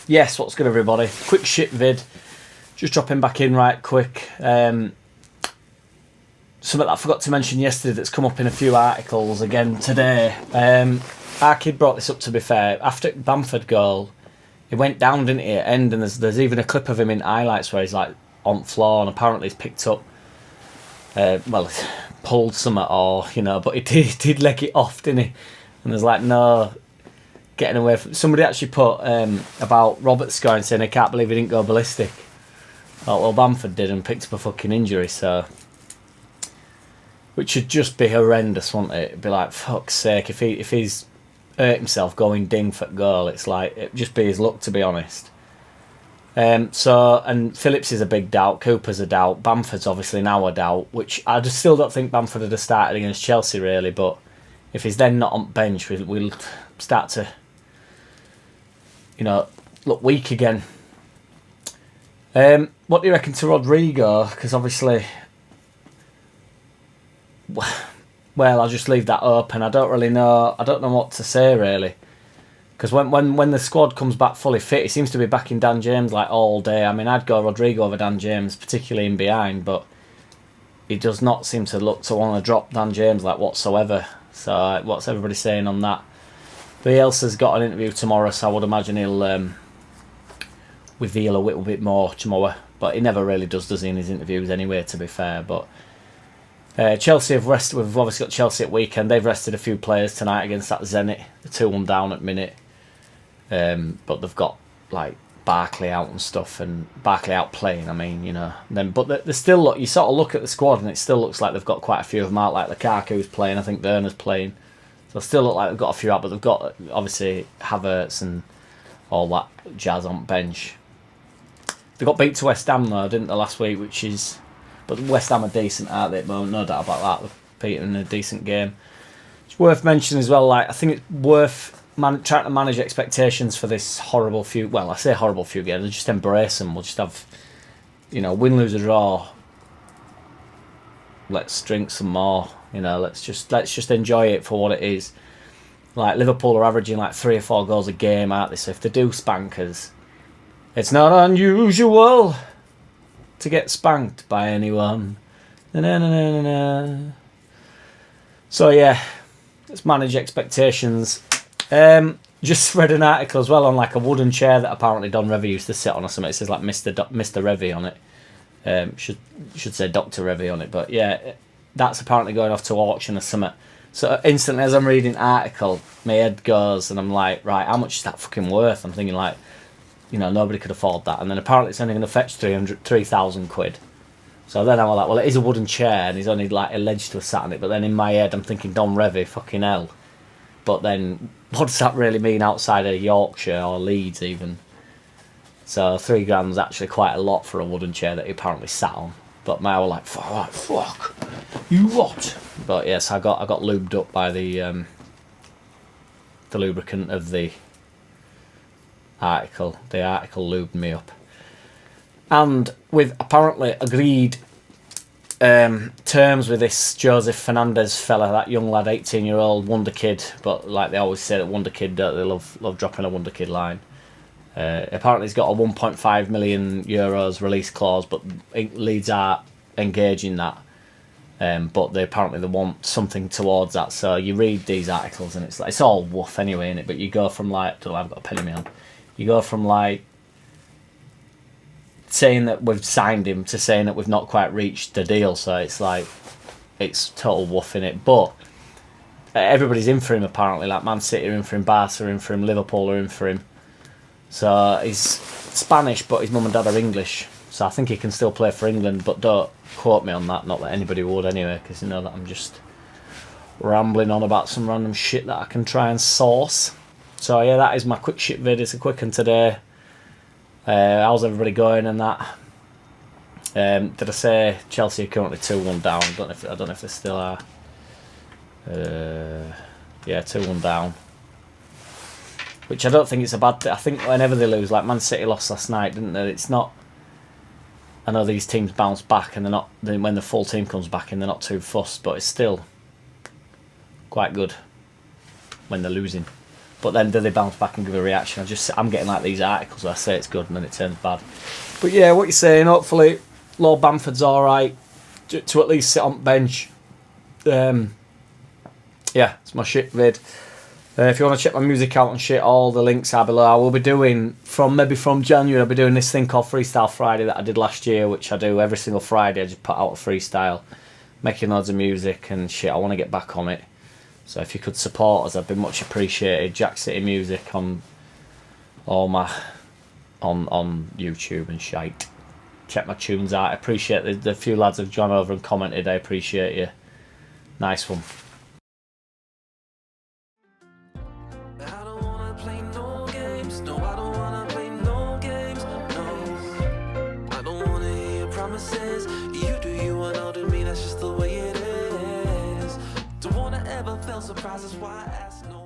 Yes, what's good, everybody? Quick shit vid. Just dropping back in right quick. Something that I forgot to mention yesterday that's come up in a few articles again today. Our kid brought this up, to be fair. After Bamford goal, he went down, didn't he, at end, and there's even a clip of him in highlights where he's like on the floor, and apparently he's picked up, pulled something, or, you know, but he did leg it off, didn't he? And there's like no getting away from. Somebody actually put about Roberts scoring, saying I can't believe he didn't go ballistic. Oh, well, Bamford did and picked up a fucking injury, so, which should just be horrendous, wouldn't it? It'd be like, fuck's sake, if he's hurt himself going ding for goal, it's like, it'd just be his luck, to be honest. And Phillips is a big doubt, Cooper's a doubt, Bamford's obviously now a doubt, which I just still don't think Bamford would have started against Chelsea, really, but if he's then not on bench, we'll start to, you know, look weak again. What do you reckon to Rodrigo? Because obviously, well, I'll just leave that open. I don't know what to say, really. Because when the squad comes back fully fit, he seems to be backing Dan James like all day. I mean, I'd go Rodrigo over Dan James, particularly in behind, but he does not seem to look to want to drop Dan James like whatsoever. So what's everybody saying on that? Bielsa's got an interview tomorrow, so I would imagine he'll reveal a little bit more tomorrow. But he never really does he, in his interviews anyway, to be fair. But Chelsea have rested. We've obviously got Chelsea at weekend. They've rested a few players tonight against that Zenit. They're 2-1 down at minute. But they've got like Barkley out and stuff, and Barkley out playing, I mean, you know. But they still look, you sort of look at the squad and it still looks like they've got quite a few of them out, like Lukaku's playing, I think Werner's playing. So still look like they've got a few out, but they've got obviously Havertz and all that jazz on bench. They got beat to West Ham though, didn't they, last week, but West Ham are decent, aren't they? Well, no doubt about that. They've beaten in a decent game. It's worth mentioning as well, like, I think it's worth trying to manage expectations for this horrible few. Well, I say horrible few games. We'll just embrace them. We'll just have, you know, win, lose, or draw. Let's drink some more. You know, let's just enjoy it for what it is. Like, Liverpool are averaging like 3 or 4 goals a game, aren't they? So if they do spank us, it's not unusual to get spanked by anyone. Na-na-na-na-na. So yeah, let's manage expectations. Just read an article as well on like a wooden chair that apparently Don Revie used to sit on or something. It says like Mr. Revie on it. Should say Dr. Revie on it, but yeah, that's apparently going off to auction or something. So instantly, as I'm reading the article, my head goes and I'm like, right, how much is that fucking worth? I'm thinking like, you know, nobody could afford that. And then apparently it's only going to fetch 3,000 quid. So then I'm like, well, it is a wooden chair and he's only like alleged to have sat on it. But then in my head, I'm thinking Don Revie, fucking hell. But then, what does that really mean outside of Yorkshire or Leeds even? So £3 is actually quite a lot for a wooden chair that he apparently sat on. But I was like, fuck, you what? But yes, I got lubed up by the lubricant of the article. The article lubed me up. And with apparently agreed terms with this Joseph Fernandez fella, that young lad, 18-year-old wonder kid, but like they always say that wonder kid, they love dropping a wonder kid line. Apparently he's got a 1.5 million euros release clause, but Leeds are engaging that. But they want something towards that. So you read these articles and it's like, it's all woof anyway, innit? But you go from like, I don't know, I've got a pen in my hand. You go from like saying that we've signed him to saying that we've not quite reached the deal. So it's like, it's total woof in it. But everybody's in for him apparently. Like Man City are in for him, Barca are in for him, Liverpool are in for him. So he's Spanish, but his mum and dad are English. So I think he can still play for England, but don't quote me on that. Not that anybody would anyway, because you know that I'm just rambling on about some random shit that I can try and source. So yeah, that is my quick shit vid. It's a quick one today. How's everybody going and that? Did I say Chelsea are currently 2-1 down? I don't know if they still are. Yeah, 2-1 down. Which I don't think it's a bad thing. I think whenever they lose, like Man City lost last night, didn't they? It's not. I know these teams bounce back and they're not. When the full team comes back and they're not too fussed, but it's still quite good when they're losing. but then do they bounce back and give a reaction? I'm getting like these articles where I say it's good and then it turns bad. But yeah, what you're saying, hopefully Lord Bamford's alright to at least sit on bench. Yeah, it's my shit vid. If you want to check my music out and shit, all the links are below. I will be doing, from January, I'll be doing this thing called Freestyle Friday that I did last year, which I do every single Friday. I just put out a freestyle, making loads of music and shit. I want to get back on it. So if you could support us, I'd be much appreciated. JackCity Music on all my on YouTube and shite. Check my tunes out. I appreciate the few lads have gone over and commented. I appreciate you. Nice one. You do you and I'll do me, that's just the way it is. Don't wanna ever feel surprises, why I ask no